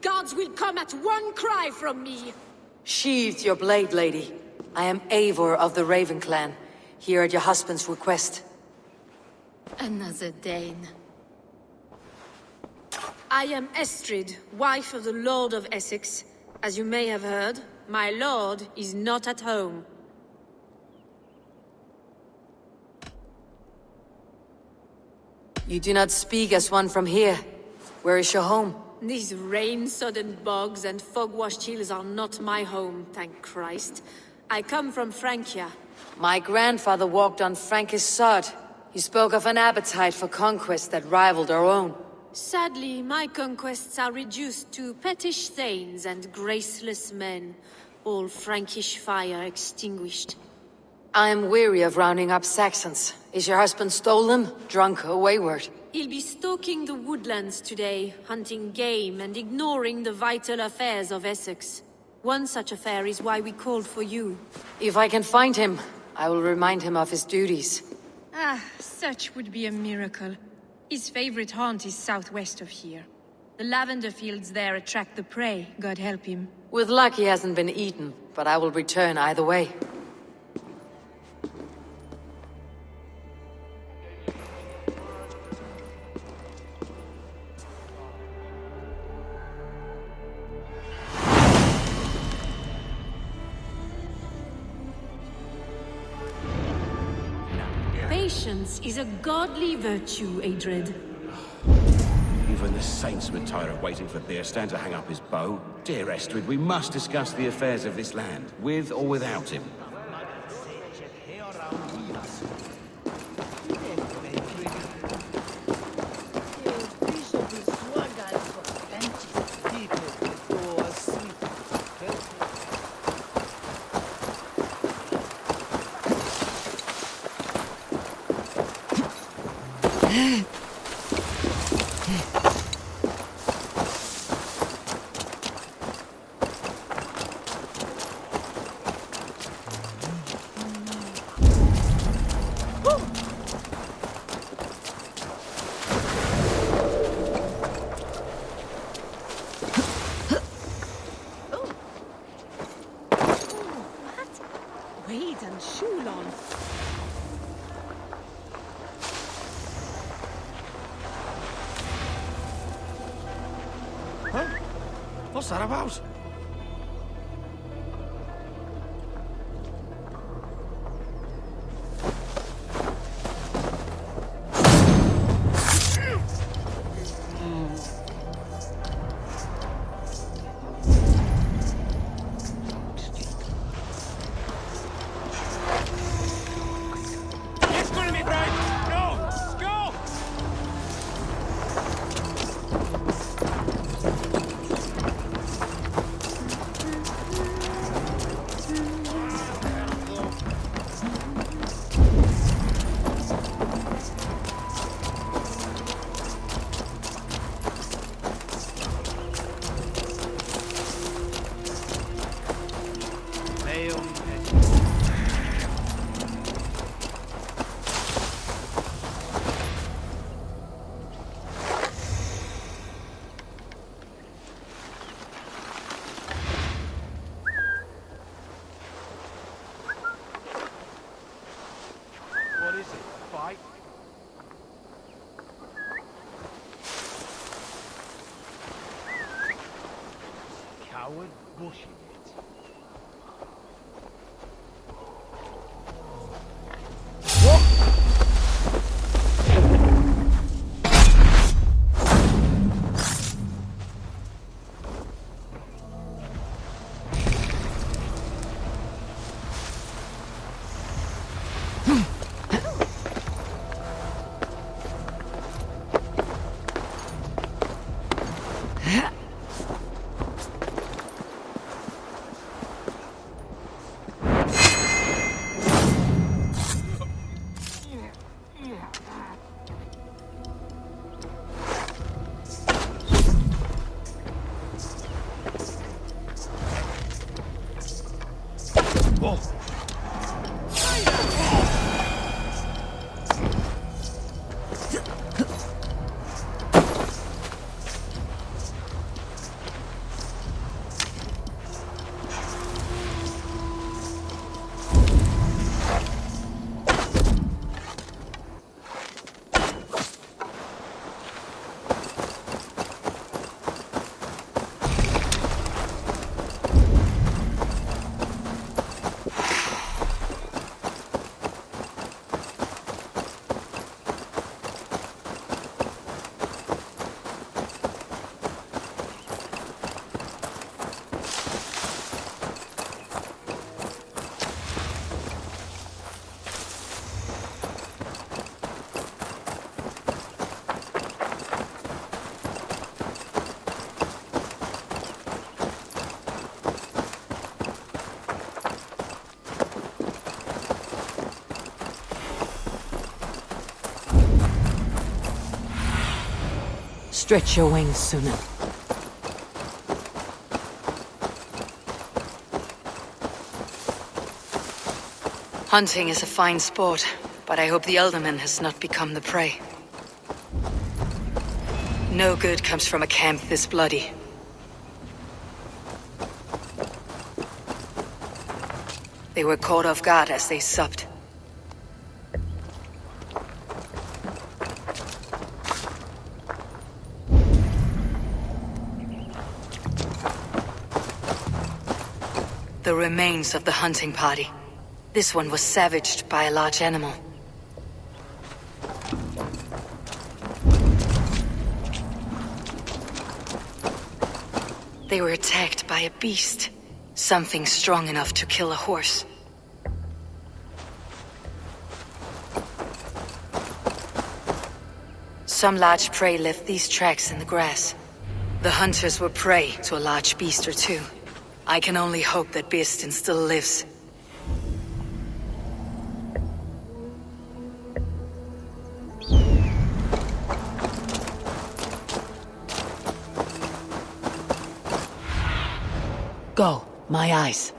Guards will come at one cry from me! Sheathe your blade, lady. I am Eivor of the Raven Clan, here at your husband's request. Another Dane. I am Estrid, wife of the Lord of Essex. As you may have heard, my lord is not at home. You do not speak as one from here. Where is your home? These rain-sodden bogs and fog-washed hills are not my home, thank Christ. I come from Francia. My grandfather walked on Frankish sod. He spoke of an appetite for conquest that rivaled our own. Sadly, my conquests are reduced to pettish thanes and graceless men, all Frankish fire extinguished. I am weary of rounding up Saxons. Is your husband stolen, drunk, or wayward? He'll be stalking the woodlands today, hunting game and ignoring the vital affairs of Essex. One such affair is why we called for you. If I can find him, I will remind him of his duties. Ah, such would be a miracle. His favorite haunt is southwest of here. The lavender fields there attract the prey, God help him. With luck he hasn't been eaten, but I will return either way. Patience is a godly virtue, Adred. Even the saints would tire of waiting for Beerstan to hang up his bow. Dear Estrid, we must discuss the affairs of this land, with or without him. Wait and Shulon. Huh? What's that about? Coward bushing it. Stretch your wings sooner. Hunting is a fine sport, but I hope the Elderman has not become the prey. No good comes from a camp this bloody. They were caught off guard as they supped. The remains of the hunting party. This one was savaged by a large animal. They were attacked by a beast. Something strong enough to kill a horse. Some large prey left these tracks in the grass. The hunters were prey to a large beast or two. I can only hope that Bearsten still lives. Go, my eyes.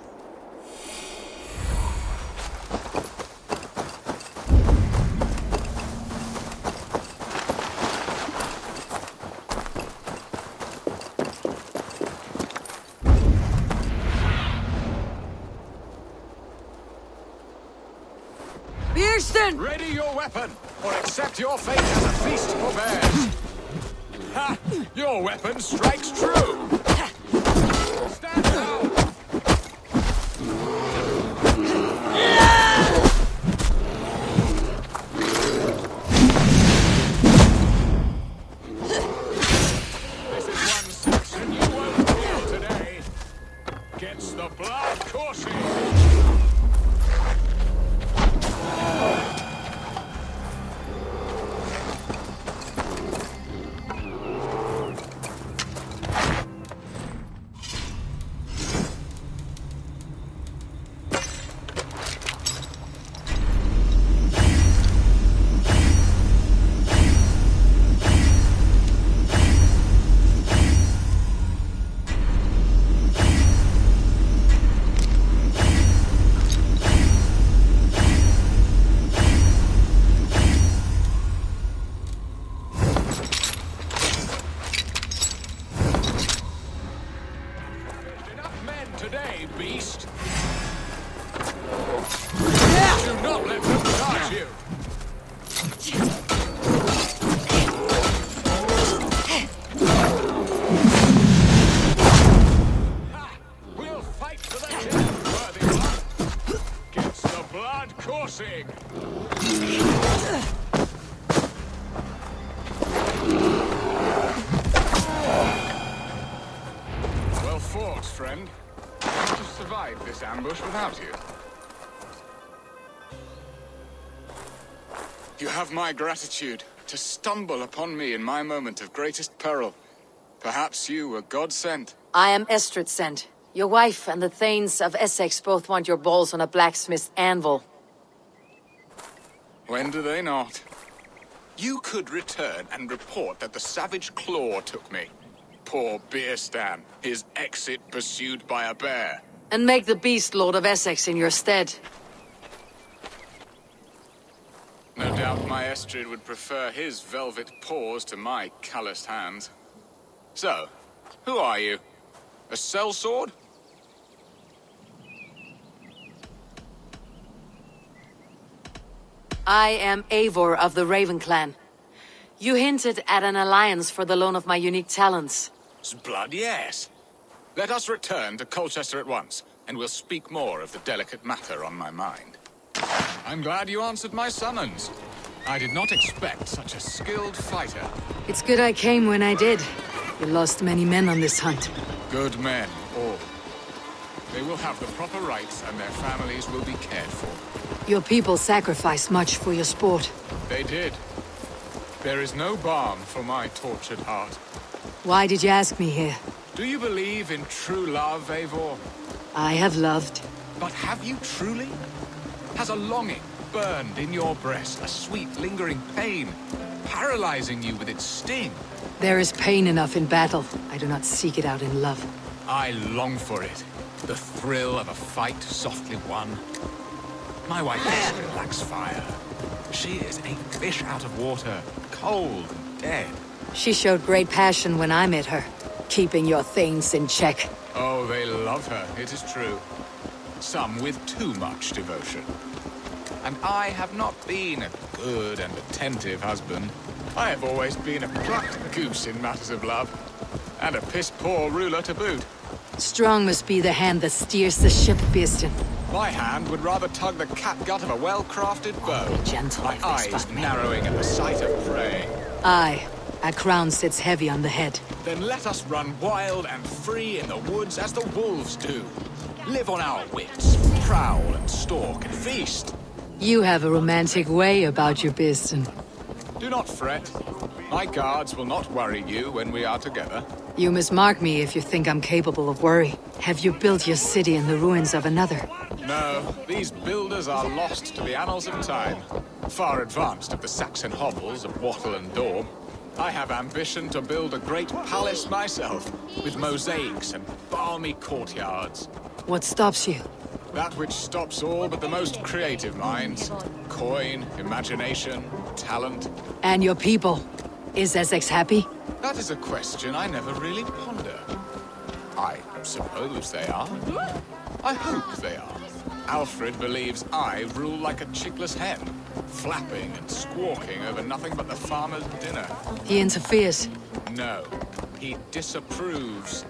Bearsten! Ready your weapon, or accept your fate as a feast for bears. Ha! Your weapon strikes true. Stand down. This is one section you won't feel today. Gets the blood coursing. Today, beast. Do not let them charge you. Ha! We'll fight to the death, worthy one. Gets the blood coursing. Well fought, friend. I would have survived this ambush without you. You have my gratitude to stumble upon me in my moment of greatest peril. Perhaps you were God-sent. I am Estrid sent. Your wife and the Thanes of Essex both want your balls on a blacksmith's anvil. When do they not? You could return and report that the savage claw took me. Poor Bearstan, his exit pursued by a bear. And make the beast Lord of Essex in your stead. No doubt my Estrid would prefer his velvet paws to my calloused hands. So, who are you? A sellsword? I am Eivor of the Raven Clan. You hinted at an alliance for the loan of my unique talents. Blood, yes. Let us return to Colchester at once, and we'll speak more of the delicate matter on my mind. I'm glad you answered my summons. I did not expect such a skilled fighter. It's good I came when I did. You lost many men on this hunt. Good men, all. They will have the proper rights, and their families will be cared for. Your people sacrificed much for your sport. They did. There is no balm for my tortured heart. Why did you ask me here? Do you believe in true love, Eivor? I have loved. But have you truly? Has a longing, burned in your breast, a sweet, lingering pain, paralyzing you with its sting. There is pain enough in battle. I do not seek it out in love. I long for it. The thrill of a fight softly won. My wife lacks fire. She is a fish out of water, cold and dead. She showed great passion when I met her, keeping your things in check. Oh, they love her, it is true. Some with too much devotion. And I have not been a good and attentive husband. I have always been a plucked goose in matters of love. And a piss-poor ruler to boot. Strong must be the hand that steers the ship, Beeston. My hand would rather tug the catgut of a well-crafted bow. Be gentle, My if they eyes spot me. narrowing at the sight of prey. Aye, a crown sits heavy on the head. Then let us run wild and free in the woods as the wolves do. Live on our wits, prowl and stalk and feast. You have a romantic way about you, Beeston. Do not fret. My guards will not worry you when we are together. You must mark me if you think I'm capable of worry. Have you built your city in the ruins of another? No, these builders are lost to the annals of time. Far advanced of the Saxon hovels of Wattle and Dorm. I have ambition to build a great palace myself, with mosaics and balmy courtyards. What stops you? That which stops all but the most creative minds. Coin, imagination, talent. And your people? Is Essex happy? That is a question I never really ponder. I suppose they are. I hope they are. Alfred believes I rule like a chickless hen, flapping and squawking over nothing but the farmer's dinner. He interferes. No, he disapproves.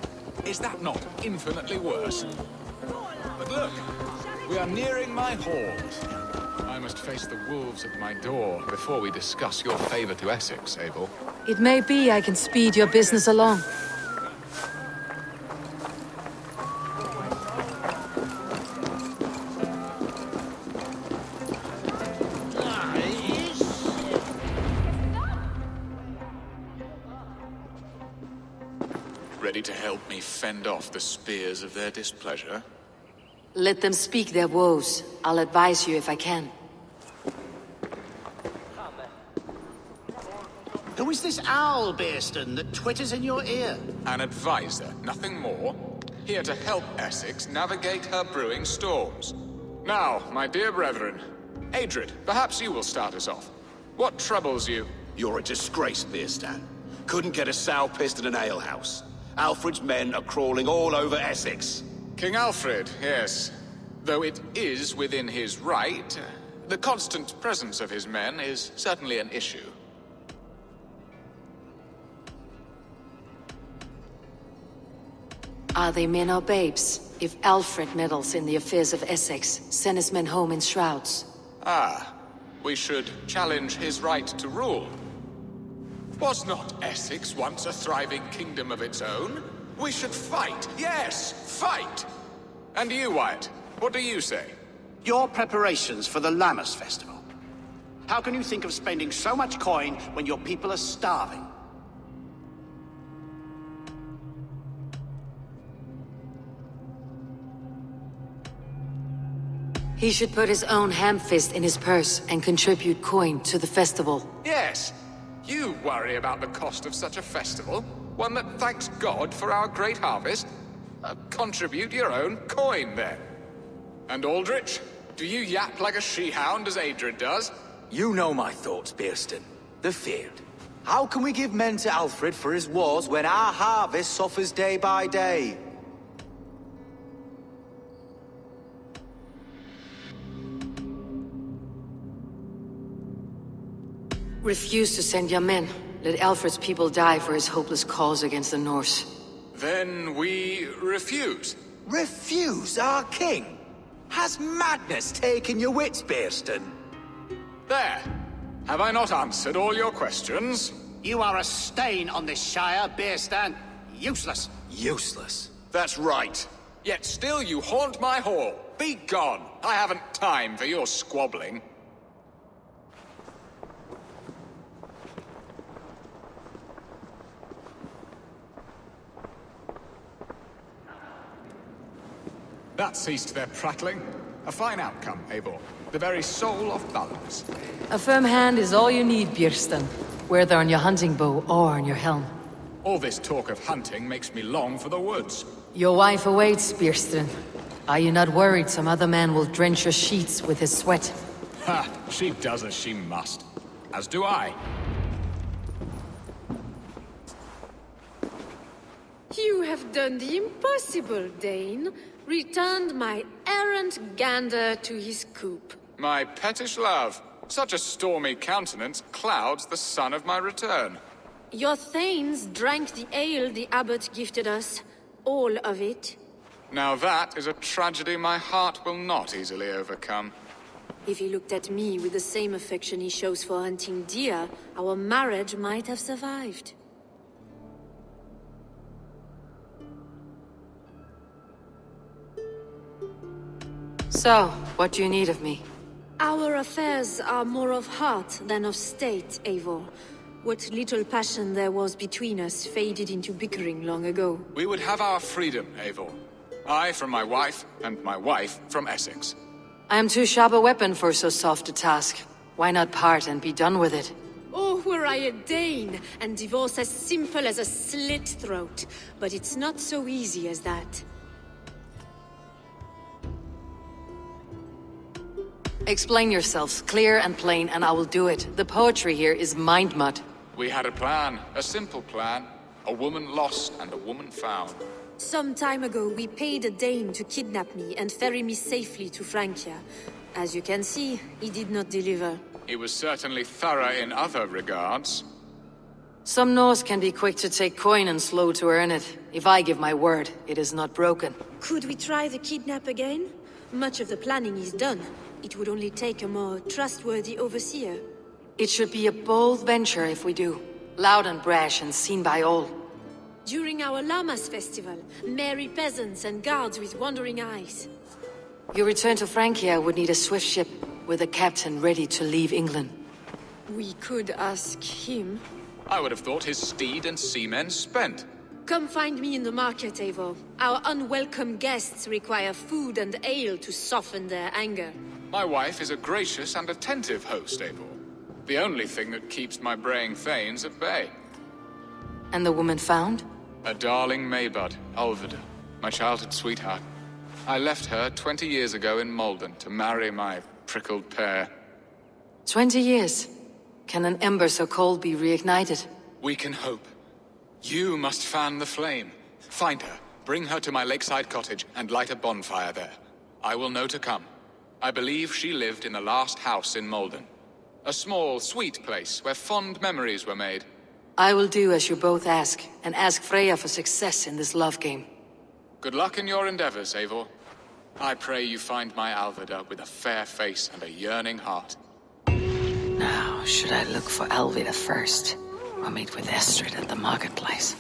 Is that not infinitely worse? But look, we are nearing my halls. I must face the wolves at my door before we discuss your favor to Essex, Abel. It may be I can speed your business along. Ready to help me fend off the spears of their displeasure? Let them speak their woes. I'll advise you if I can. Who is this owl, Beeston, that twitters in your ear? An advisor, nothing more. Here to help Essex navigate her brewing storms. Now, my dear brethren, Adrid, perhaps you will start us off. What troubles you? You're a disgrace, Beerstan. Couldn't get a sow pissed in an alehouse. Alfred's men are crawling all over Essex. King Alfred, yes. Though it is within his right, the constant presence of his men is certainly an issue. Are they men or babes? If Alfred meddles in the affairs of Essex, send his men home in shrouds. Ah, we should challenge his right to rule. Was not Essex once a thriving kingdom of its own? We should fight, yes, fight! And you, Wyatt, what do you say? Your preparations for the Lammas festival. How can you think of spending so much coin when your people are starving? He should put his own ham-fist in his purse and contribute coin to the festival. Yes, you worry about the cost of such a festival, one that thanks God for our great harvest. Contribute your own coin, then. And Aldrich, do you yap like a she-hound as Adrid does? You know my thoughts, Beerston. The feared. How can we give men to Alfred for his wars when our harvest suffers day by day? Refuse to send your men. Let Alfred's people die for his hopeless cause against the Norse. Then we refuse. Refuse our king? Has madness taken your wits, Beerston? There. Have I not answered all your questions? You are a stain on this shire, Beerstan. Useless. Useless. That's right. Yet still you haunt my hall. Be gone. I haven't time for your squabbling. That ceased their prattling. A fine outcome, Eivor. The very soul of balance. A firm hand is all you need, Björsten. Whether on your hunting bow or on your helm. All this talk of hunting makes me long for the woods. Your wife awaits, Björsten. Are you not worried some other man will drench your sheets with his sweat? Ha! She does as she must. As do I. You have done the impossible, Dane. Returned my errant gander to his coop. My pettish love. Such a stormy countenance clouds the sun of my return. Your thanes drank the ale the abbot gifted us. All of it. Now that is a tragedy my heart will not easily overcome. If he looked at me with the same affection he shows for hunting deer, our marriage might have survived. So, what do you need of me? Our affairs are more of heart than of state, Eivor. What little passion there was between us faded into bickering long ago. We would have our freedom, Eivor. I from my wife, and my wife from Essex. I am too sharp a weapon for so soft a task. Why not part and be done with it? Oh, were I a Dane, and divorce as simple as a slit throat. But it's not so easy as that. Explain yourselves, clear and plain, and I will do it. The poetry here is mind mud. We had a plan, a simple plan. A woman lost and a woman found. Some time ago, we paid a Dane to kidnap me and ferry me safely to Francia. As you can see, he did not deliver. He was certainly thorough in other regards. Some Norse can be quick to take coin and slow to earn it. If I give my word, it is not broken. Could we try the kidnap again? Much of the planning is done. It would only take a more trustworthy overseer. It should be a bold venture if we do. Loud and brash and seen by all. During our Llamas festival, merry peasants and guards with wandering eyes. Your return to Francia would need a swift ship, with a captain ready to leave England. We could ask him. I would have thought his steed and seamen spent. Come find me in the market, Eivor. Our unwelcome guests require food and ale to soften their anger. My wife is a gracious and attentive host, Eivor. The only thing that keeps my braying thanes at bay. And the woman found? A darling Maybud, Ulvida, my childhood sweetheart. I left her 20 years ago in Malden to marry my prickled pear. 20 years? Can an ember so cold be reignited? We can hope. You must fan the flame. Find her, bring her to my lakeside cottage, and light a bonfire there. I will know to come. I believe she lived in the last house in Malden. A small, sweet place where fond memories were made. I will do as you both ask, and ask Freya for success in this love game. Good luck in your endeavors, Eivor. I pray you find my Alvida with a fair face and a yearning heart. Now, should I look for Alvida first, or meet with Estrid at the marketplace?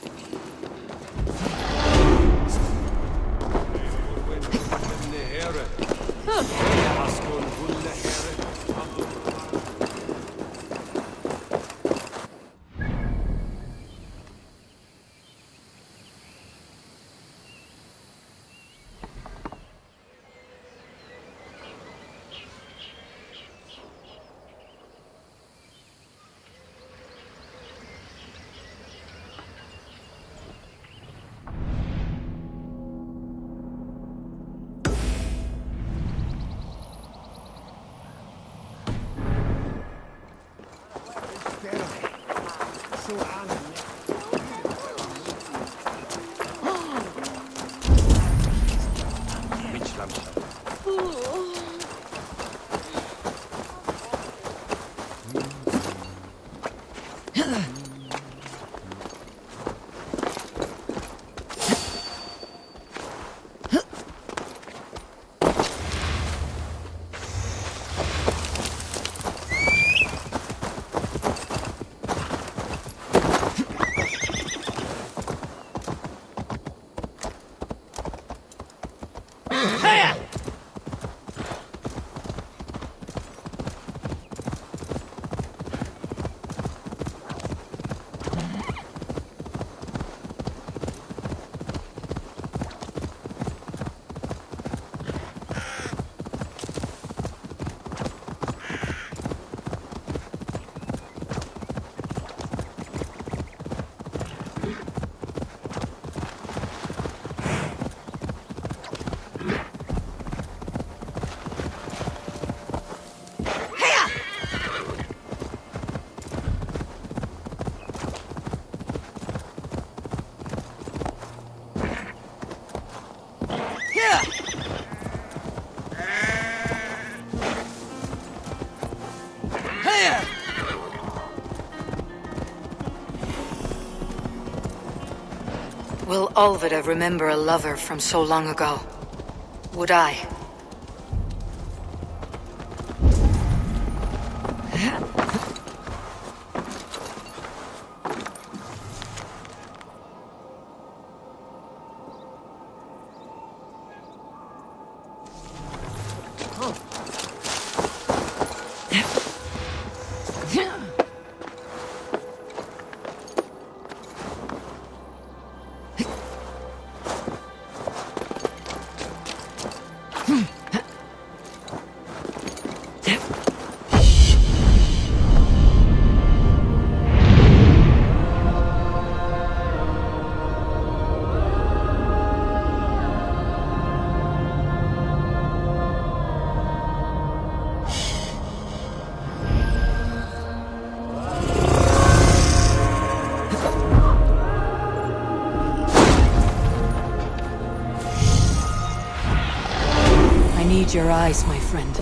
Will Alvida remember a lover from so long ago? Would I? Your eyes, my friend.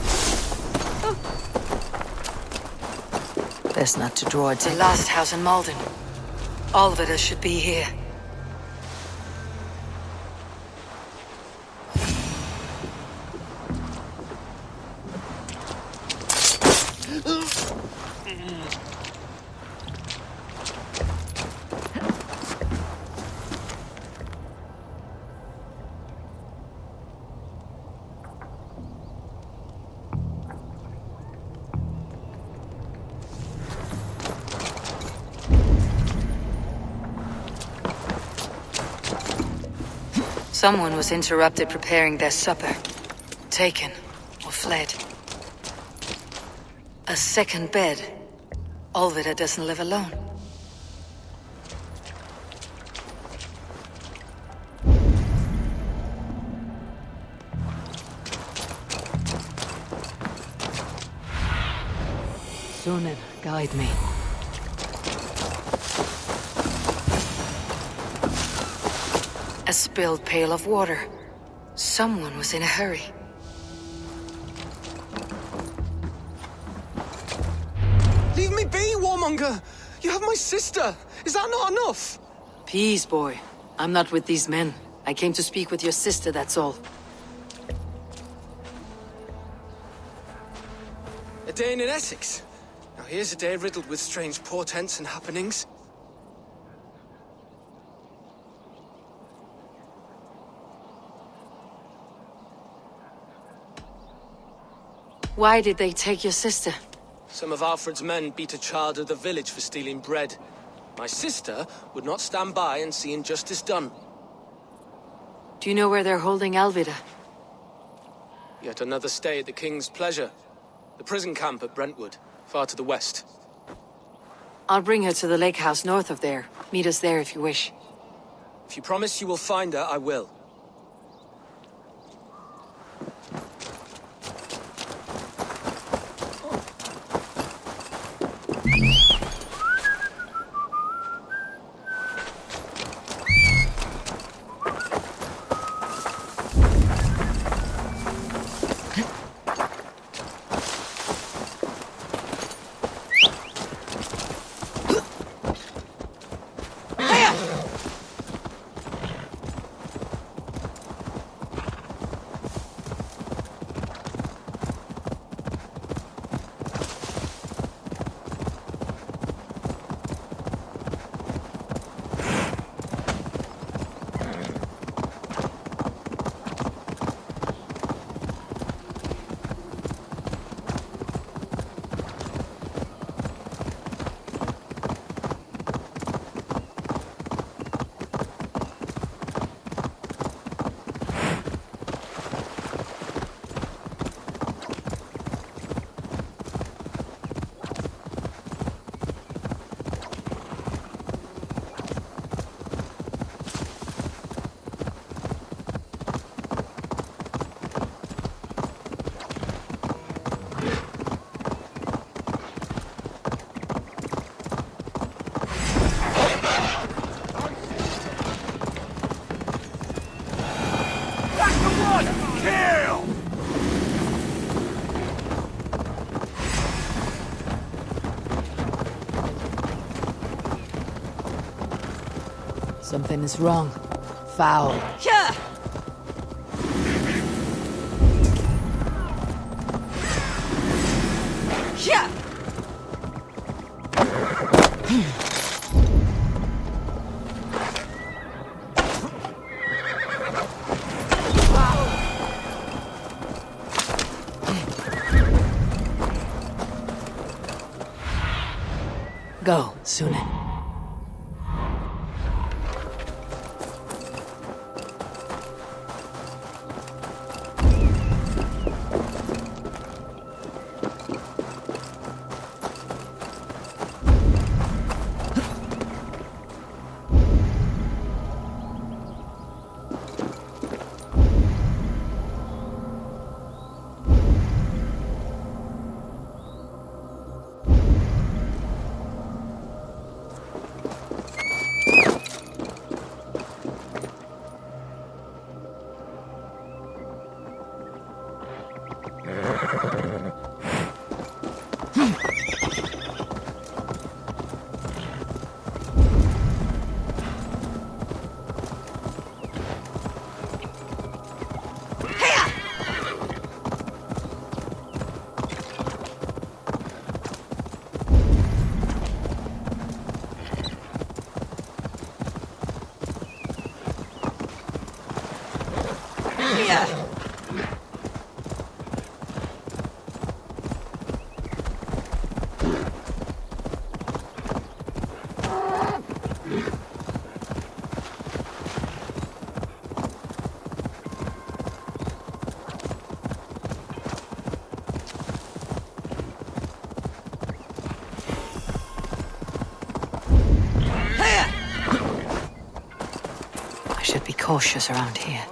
Best not to draw it. The last house in Malden. Alvida should be here. Someone was interrupted preparing their supper. Taken, or fled. A second bed. Alvida doesn't live alone. Sunan, guide me. A spilled pail of water. Someone was in a hurry. Leave me be, warmonger! You have my sister! Is that not enough? Peace, boy. I'm not with these men. I came to speak with your sister, that's all. A day in Essex. Now here's a day riddled with strange portents and happenings. Why did they take your sister? Some of Alfred's men beat a child of the village for stealing bread. My sister would not stand by and see injustice done. Do you know where they're holding Alvida? Yet another stay at the King's pleasure. The prison camp at Brentwood, far to the west. I'll bring her to the lake house north of there. Meet us there if you wish. If you promise you will find her, I will. Something is wrong. foul. Yeah! Yeah! Go, Sunan. I should be cautious around here.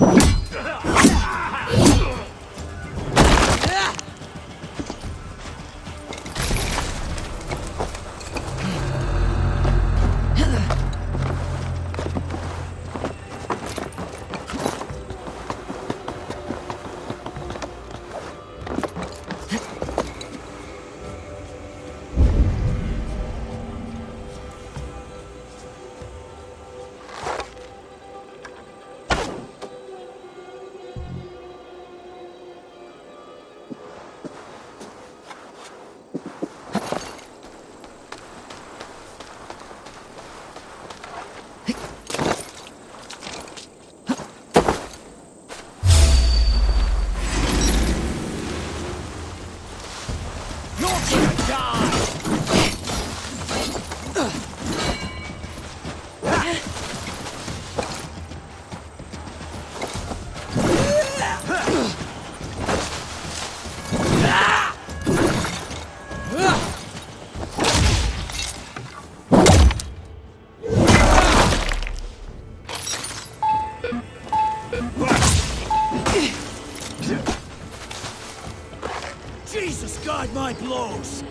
Ah! Jesus, guide my blows!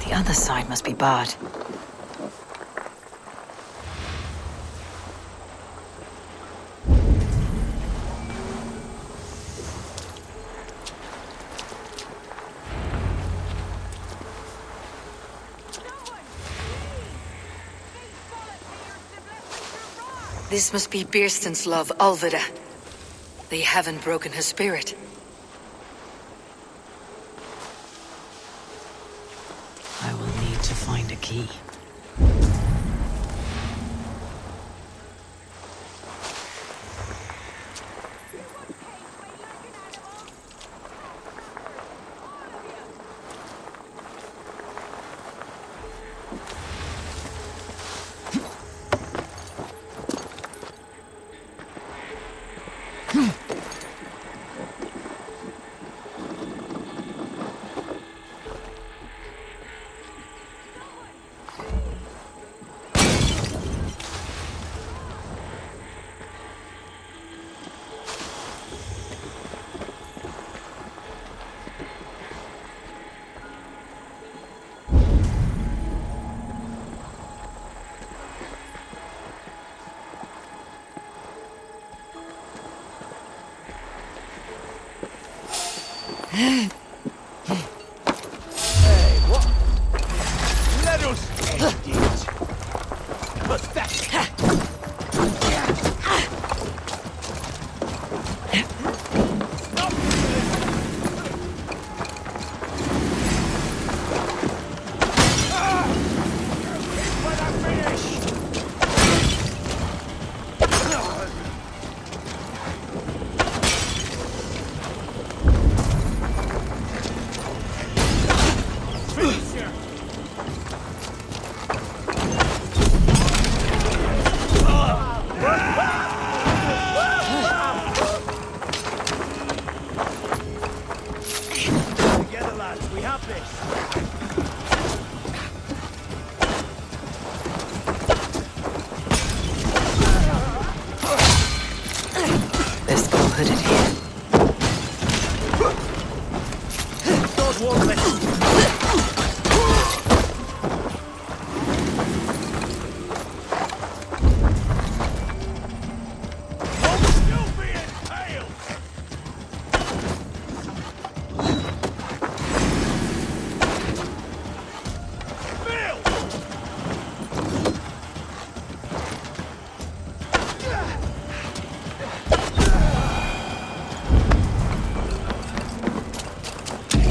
The other side must be barred. This must be Birsten's love, Alvida. They haven't broken her spirit. I will need to find a key. Hey, what? Let us end it. Pathetic.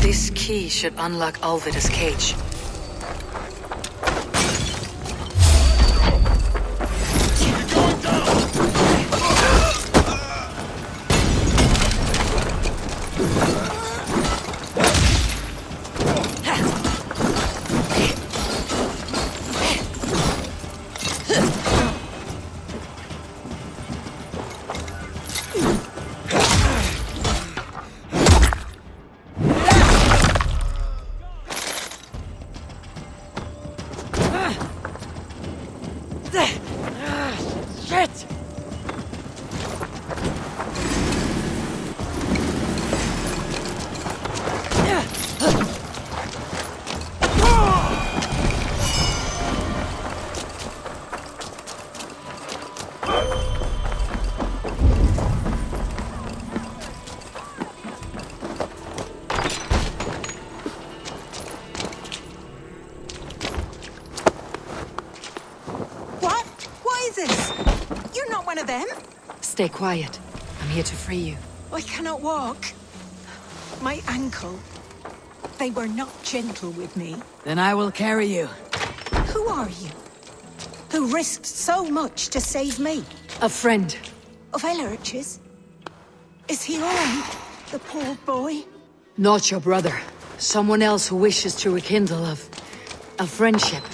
This key should unlock Alvida's cage. Shit! Stay quiet. I'm here to free you. I cannot walk. My ankle. They were not gentle with me. Then I will carry you. Who are you? Who risked so much to save me? A friend. Of Ellerch's? Is he all right? The poor boy? Not your brother. Someone else who wishes to rekindle a friendship.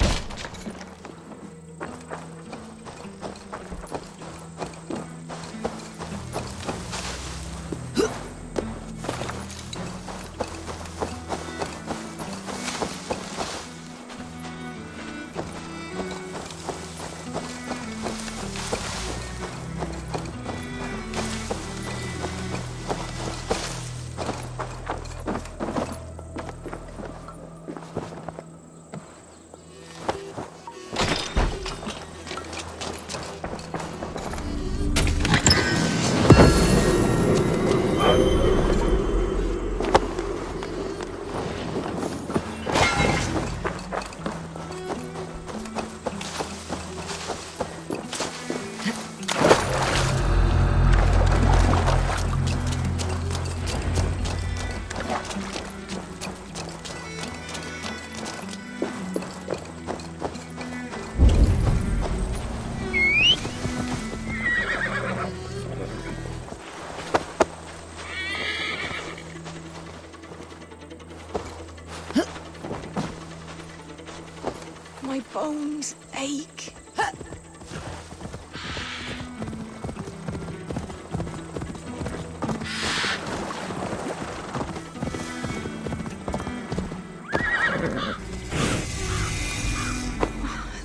My bones ache.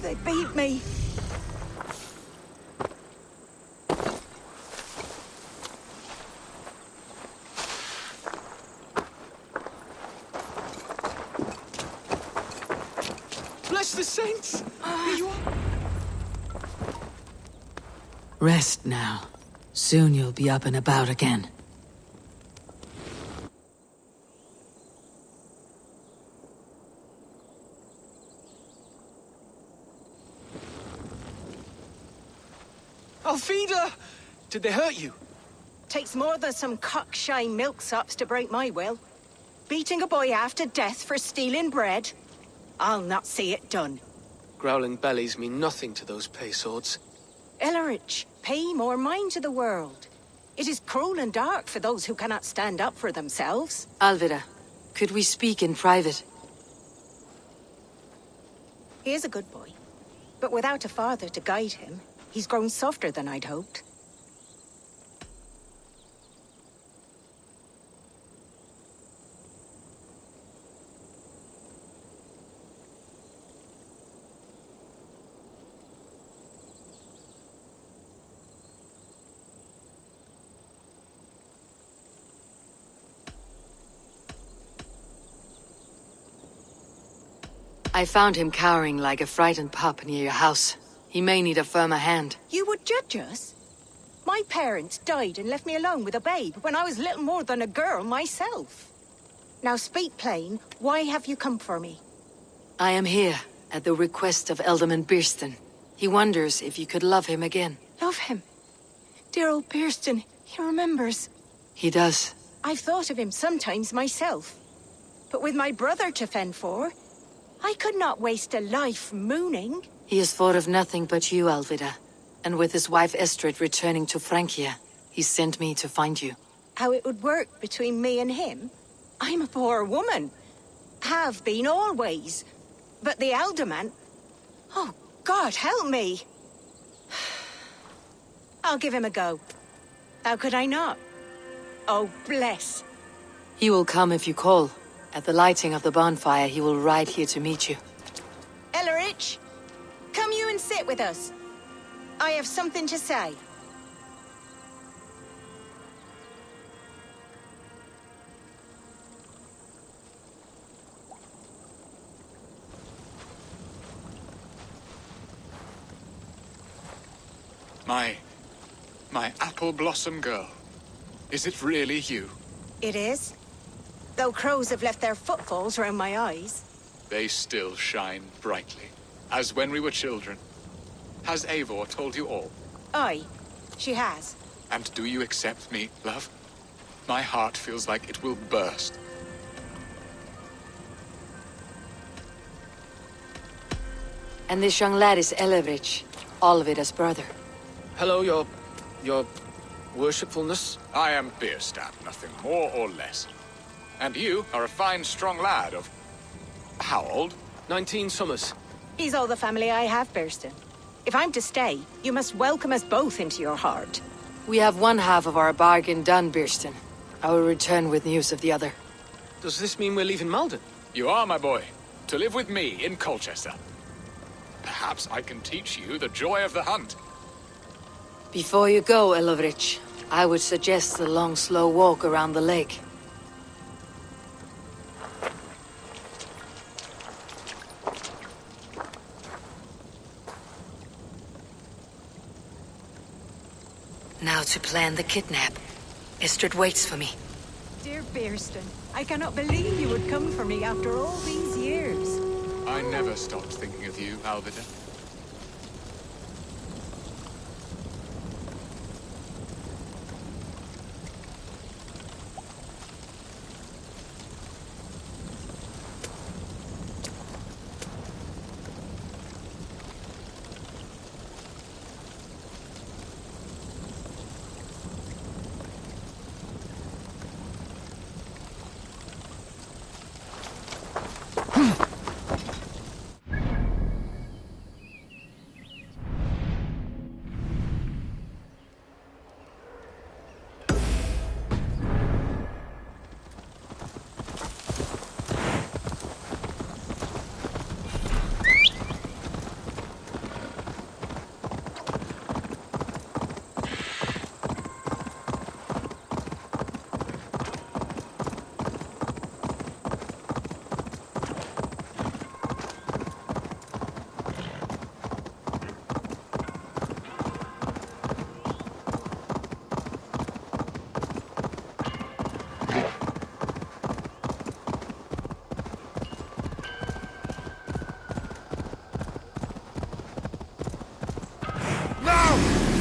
They beat me. Bless the saints! Here you are. Rest now. Soon you'll be up and about again. Alfida! Did they hurt you? Takes more than some cockshy milksops to break my will. Beating a boy half to death for stealing bread? I'll not see it done. Growling bellies mean nothing to those pay swords. Ellerich, pay more mind to the world. It is cruel and dark for those who cannot stand up for themselves. Alvida, could we speak in private? He is a good boy, but without a father to guide him, he's grown softer than I'd hoped. I found him cowering like a frightened pup near your house. He may need a firmer hand. You would judge us? My parents died and left me alone with a babe when I was little more than a girl myself. Now speak plain, why have you come for me? I am here at the request of Alderman Birston. He wonders if you could love him again. Love him? Dear old Birston, he remembers. He does. I've thought of him sometimes myself. But with my brother to fend for, I could not waste a life mooning. He has thought of nothing but you, Alvida. And with his wife Estrid returning to Francia, he sent me to find you. How it would work between me and him? I'm a poor woman. Have been always. But the alderman... Oh, God, help me! I'll give him a go. How could I not? Oh, bless. He will come if you call. At the lighting of the bonfire, he will ride here to meet you. Ellerich, come you and sit with us. I have something to say. My apple blossom girl. Is it really you? It is. Though crows have left their footfalls around my eyes. They still shine brightly, as when we were children. Has Eivor told you all? Aye, she has. And do you accept me, love? My heart feels like it will burst. And this young lad is Ellerich, Alvida's brother. Hello, your worshipfulness. I am Bierstadt, nothing more or less. And you are a fine, strong lad of... how old? 19 summers. He's all the family I have, Burston. If I'm to stay, you must welcome us both into your heart. We have one half of our bargain done, Birston. I will return with news of the other. Does this mean we're leaving Malden? You are, my boy, to live with me in Colchester. Perhaps I can teach you the joy of the hunt. Before you go, Ilovrich, I would suggest a long, slow walk around the lake. Now to plan the kidnap. Estrid waits for me. Dear Burston, I cannot believe you would come for me after all these years. I never stopped thinking of you, Alvida.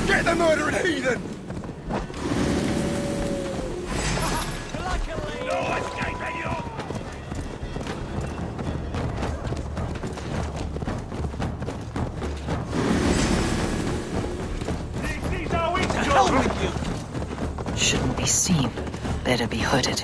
Get the murdering heathen! No escape, anyone! This is how it's done with you! Shouldn't be seen. Better be hooded.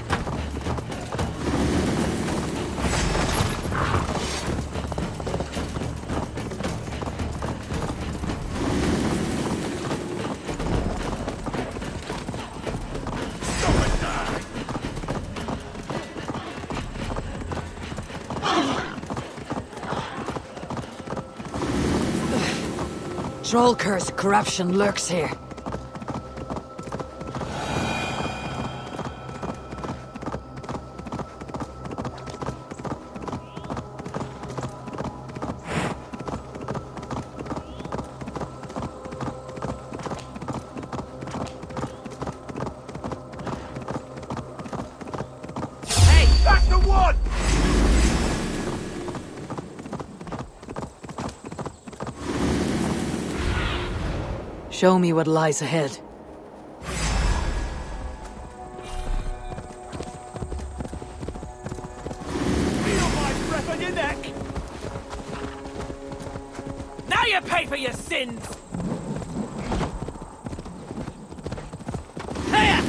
Troll curse corruption lurks here. Hey, that's the one! Show me what lies ahead. Feel my breath on your neck! Now you pay for your sins! Here!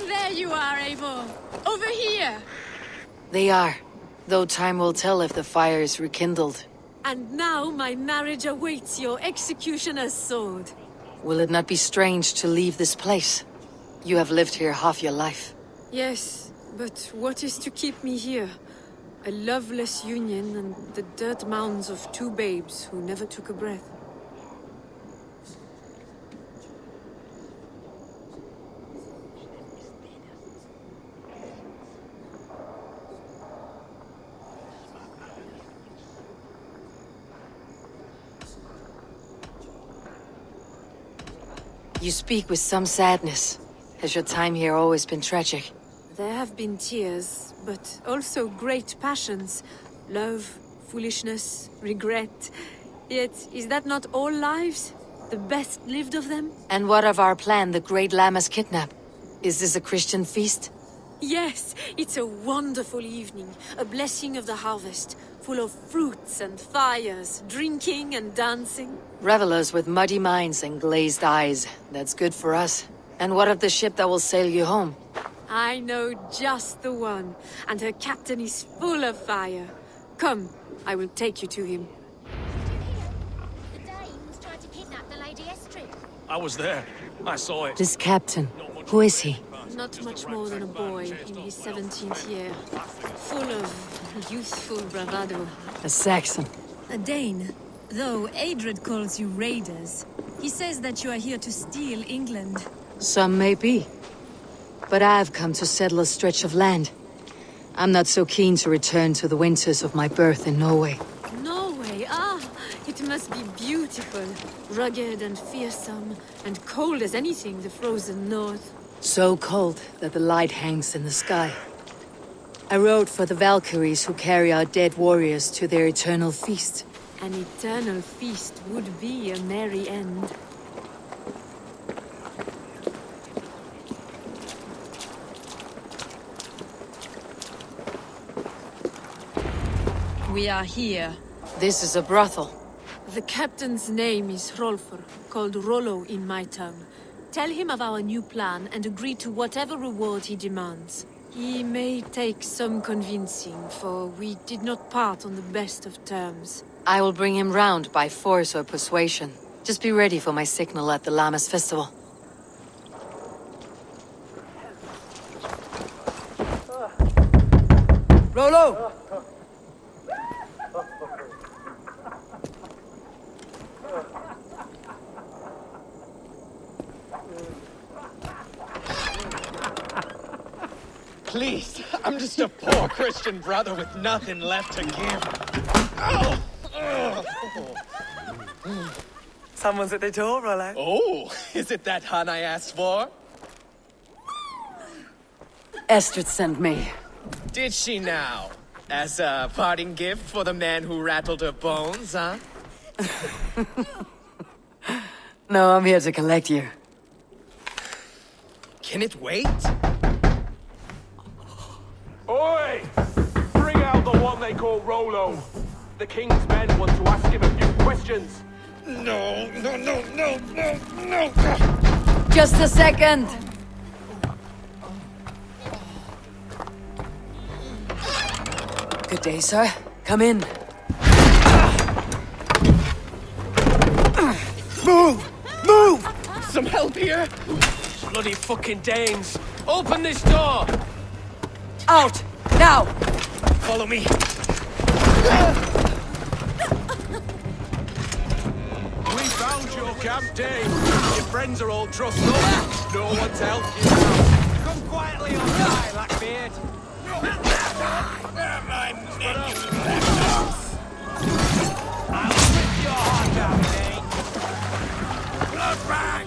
There you are, Eivor. Over here. They are. Though time will tell if the fire is rekindled. And now my marriage awaits your executioner's sword. Will it not be strange to leave this place? You have lived here half your life. Yes, but what is to keep me here? A loveless union and the dirt mounds of two babes who never took a breath. You speak with some sadness. Has your time here always been tragic? There have been tears, but also great passions. Love, foolishness, regret. Yet, is that not all lives? The best lived of them? And what of our plan, the Great Lammas kidnap? Is this a Christian feast? Yes, it's a wonderful evening. A blessing of the harvest, full of fruits and fires, drinking and dancing. Revelers with muddy minds and glazed eyes. That's good for us. And what of the ship that will sail you home? I know just the one, and her captain is full of fire. Come, I will take you to him. The Danes tried to kidnap the Lady Estrid. I was there. I saw it. This captain, who is he? Not much more than a boy in his 17th year, full of youthful bravado. A Saxon. A Dane. Though Adred calls you raiders, he says that you are here to steal England. Some may be. But I've come to settle a stretch of land. I'm not so keen to return to the winters of my birth in Norway. Norway, it must be beautiful. Rugged and fearsome, and cold as anything the frozen north. So cold that the light hangs in the sky. I rode for the Valkyries who carry our dead warriors to their eternal feast. An eternal feast would be a merry end. We are here. This is a brothel. The captain's name is Hrolfr, called Rollo in my tongue. Tell him of our new plan and agree to whatever reward he demands. He may take some convincing, for we did not part on the best of terms. I will bring him round by force or persuasion. Just be ready for my signal at the Lammas festival. Rollo! Please, I'm just a poor Christian brother with nothing left to give. Someone's at the door, Rollo. Oh, is it that hun I asked for? Estrid sent me. Did she now? As a parting gift for the man who rattled her bones, huh? No, I'm here to collect you. Can it wait? Oi! Bring out the one they call Rollo. The king's men want to ask him a few questions. No. Just a second! Good day, sir. Come in. Move! Some help here? Bloody fucking Danes! Open this door! Out! Now! Follow me. We found your camp, Dave. Your friends are all trussed up. No one to help you now. Come quietly or die, Blackbeard. My neck. I'll rip your heart out, Dane. Blood bag!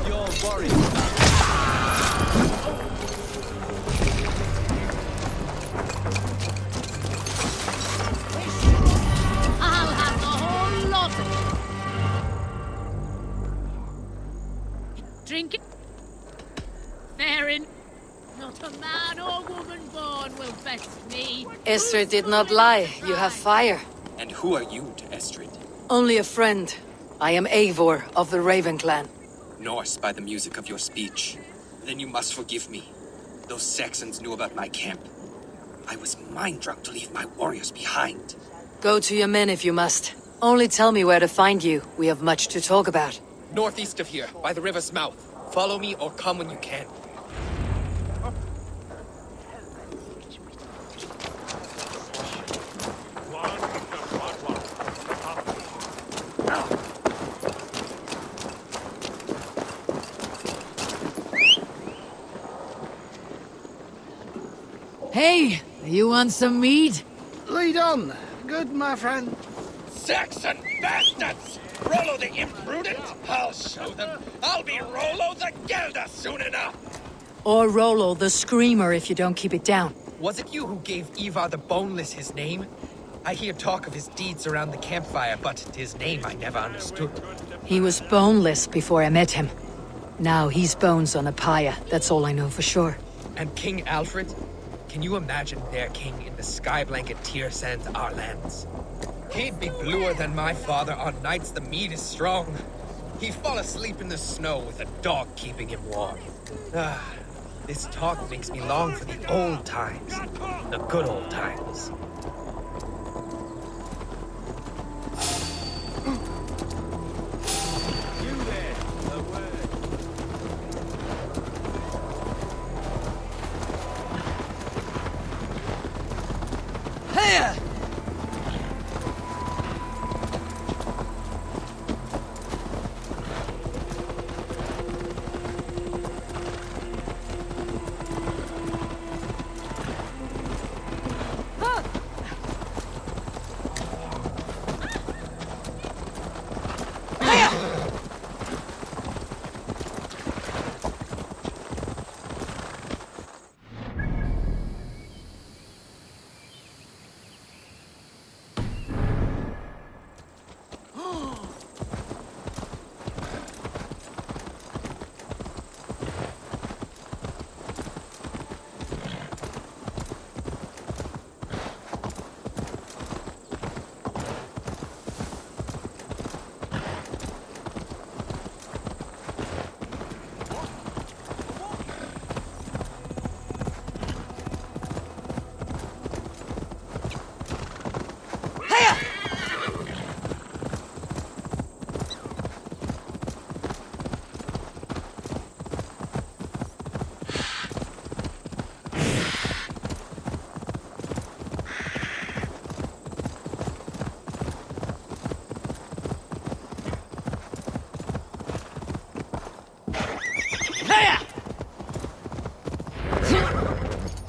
You're worried. I'll have the whole lot of it. Drink it. Fair enough. Not a man or woman born will best me. Estrid did not lie. You have fire. And who are you to Estrid? Only a friend. I am Eivor of the Raven clan. Norse by the music of your speech. Then you must forgive me. Those Saxons knew about my camp. I was mind-drunk to leave my warriors behind. Go to your men if you must. Only tell me where to find you. We have much to talk about. Northeast of here, by the river's mouth. Follow me or come when you can. Hey, you want some meat? Lead on. Good, my friend. Saxon bastards! Rollo the imprudent? I'll show them. I'll be Rollo the Gelder soon enough! Or Rollo the Screamer if you don't keep it down. Was it you who gave Ivar the Boneless his name? I hear talk of his deeds around the campfire, but his name I never understood. He was boneless before I met him. Now he's bones on a pyre, that's all I know for sure. And King Alfred? Can you imagine their king in the sky blanket tear sands our lands? He'd be bluer than my father on nights the meat is strong. He'd fall asleep in the snow with a dog keeping him warm. This talk makes me long for the old times. The good old times.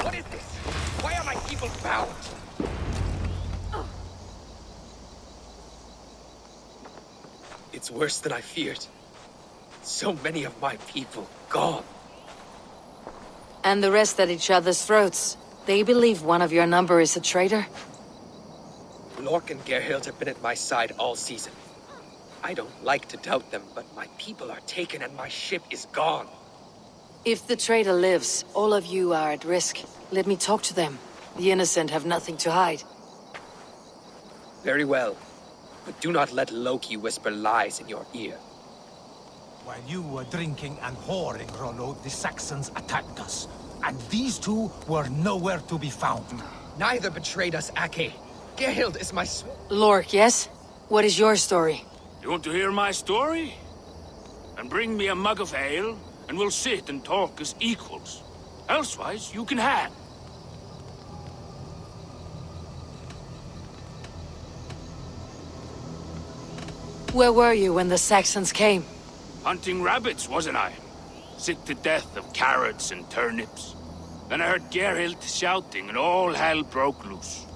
What is this? Why are my people bound? It's worse than I feared. So many of my people gone. And the rest at each other's throats. They believe one of your number is a traitor? Lork and Gerhild have been at my side all season. I don't like to doubt them, but my people are taken and my ship is gone. If the traitor lives, all of you are at risk. Let me talk to them. The innocent have nothing to hide. Very well. But do not let Loki whisper lies in your ear. While you were drinking and whoring, Rollo, the Saxons attacked us. And these two were nowhere to be found. Neither betrayed us, Ake. Gerhild is my Lork, yes? What is your story? You want to hear my story? And bring me a mug of ale, and we'll sit and talk as equals. Elsewise, you can hang. Where were you when the Saxons came? Hunting rabbits, wasn't I? Sick to death of carrots and turnips. Then I heard Gerhild shouting, and all hell broke loose.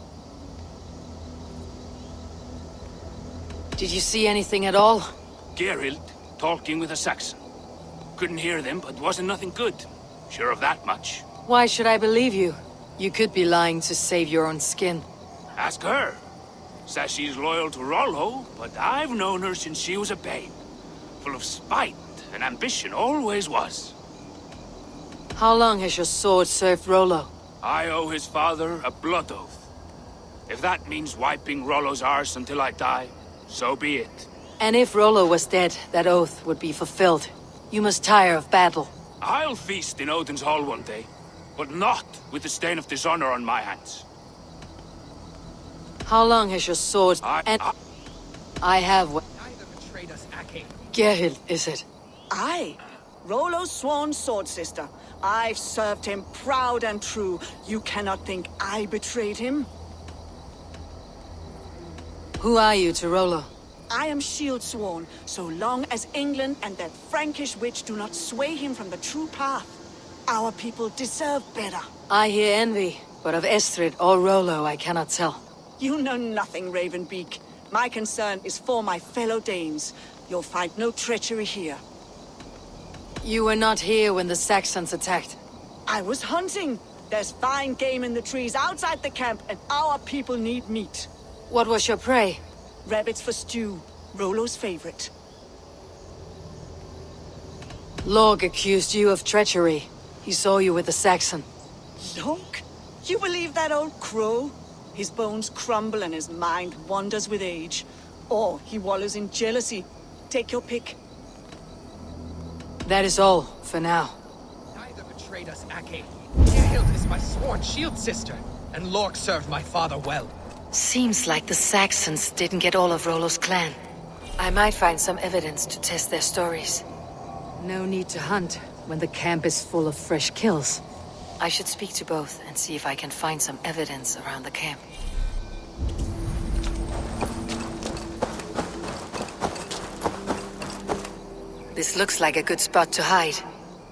Did you see anything at all? Gerhild talking with a Saxon. Couldn't hear them, but wasn't nothing good. Sure of that much. Why should I believe you? You could be lying to save your own skin. Ask her. Says she's loyal to Rollo, but I've known her since she was a babe. Full of spite and ambition, always was. How long has your sword served Rollo? I owe his father a blood oath. If that means wiping Rollo's arse until I die, so be it. And if Rollo was dead, that oath would be fulfilled. You must tire of battle. I'll feast in Odin's hall one day, but not with the stain of dishonor on my hands. How long has your sword I have what... Neither betrayed us, Ake. Gerhild, is it? Aye. Rollo's sworn sword sister. I've served him proud and true. You cannot think I betrayed him? Who are you to Rollo? I am shield sworn, so long as England and that Frankish witch do not sway him from the true path. Our people deserve better. I hear envy, but of Estrid or Rollo I cannot tell. You know nothing, Ravenbeak. My concern is for my fellow Danes. You'll find no treachery here. You were not here when the Saxons attacked. I was hunting. There's fine game in the trees outside the camp, and our people need meat. What was your prey? Rabbits for stew. Rollo's favorite. Lorg accused you of treachery. He saw you with the Saxon. Lorg? You believe that old crow? His bones crumble and his mind wanders with age. Or he wallows in jealousy. Take your pick. That is all, for now. Neither betrayed us, Ake. Gerhild is my sworn shield sister, and Lork served my father well. Seems like the Saxons didn't get all of Rollo's clan. I might find some evidence to test their stories. No need to hunt when the camp is full of fresh kills. I should speak to both and see if I can find some evidence around the camp. This looks like a good spot to hide.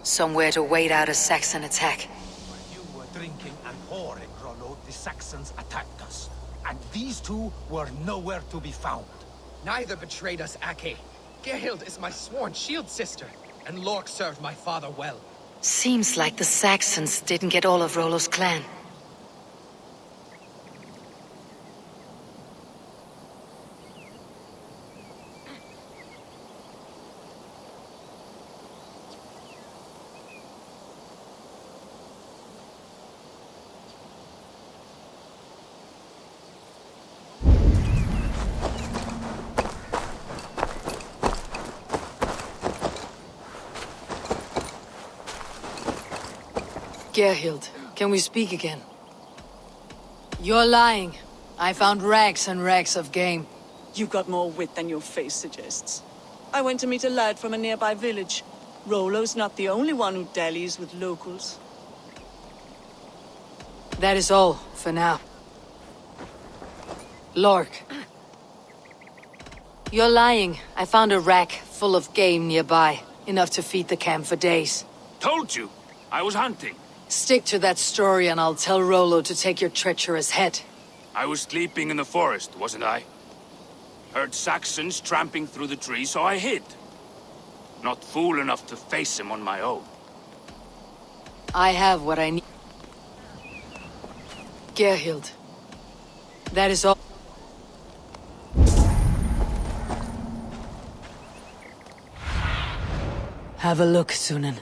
Somewhere to wait out a Saxon attack. While you were drinking and whoring, Rollo, the Saxons attacked us. And these two were nowhere to be found. Neither betrayed us, Ake. Gerhild is my sworn shield sister, and Lork served my father well. Seems like the Saxons didn't get all of Rollo's clan. Gerhild, can we speak again? You're lying. I found rags and rags of game. You got more wit than your face suggests. I went to meet a lad from a nearby village. Rollo's not the only one who dallies with locals. That is all, for now. Lork. You're lying. I found a rack full of game nearby. Enough to feed the camp for days. Told you. I was hunting. Stick to that story and I'll tell Rollo to take your treacherous head. I was sleeping in the forest, wasn't I? Heard Saxons tramping through the trees, so I hid. Not fool enough to face him on my own. I have what I need. Gerhild. That is all. Have a look, Sunan.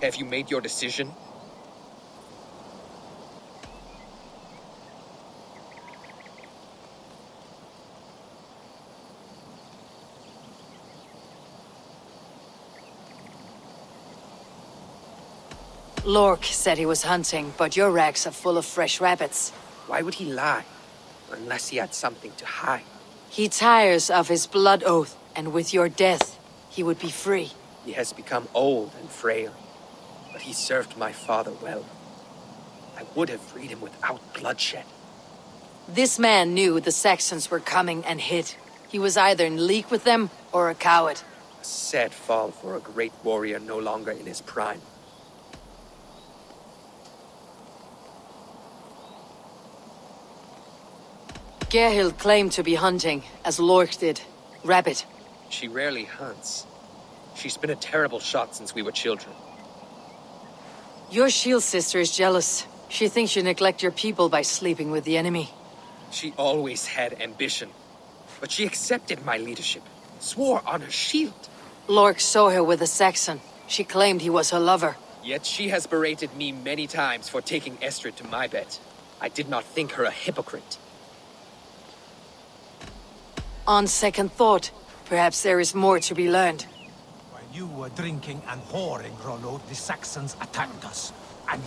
Have you made your decision? Lork said he was hunting, but your racks are full of fresh rabbits. Why would he lie? Unless he had something to hide. He tires of his blood oath, and with your death, he would be free. He has become old and frail, but he served my father well. I would have freed him without bloodshed. This man knew the Saxons were coming and hid. He was either in league with them or a coward. A sad fall for a great warrior no longer in his prime. Gerhild claimed to be hunting, as Lork did. Rabbit. She rarely hunts. She's been a terrible shot since we were children. Your shield sister is jealous. She thinks you neglect your people by sleeping with the enemy. She always had ambition. But she accepted my leadership. Swore on her shield. Lork saw her with a Saxon. She claimed he was her lover. Yet she has berated me many times for taking Estrid to my bed. I did not think her a hypocrite. On second thought, Perhaps there is more to be learned. While you were drinking and whoring, Rollo, the Saxons attacked us. And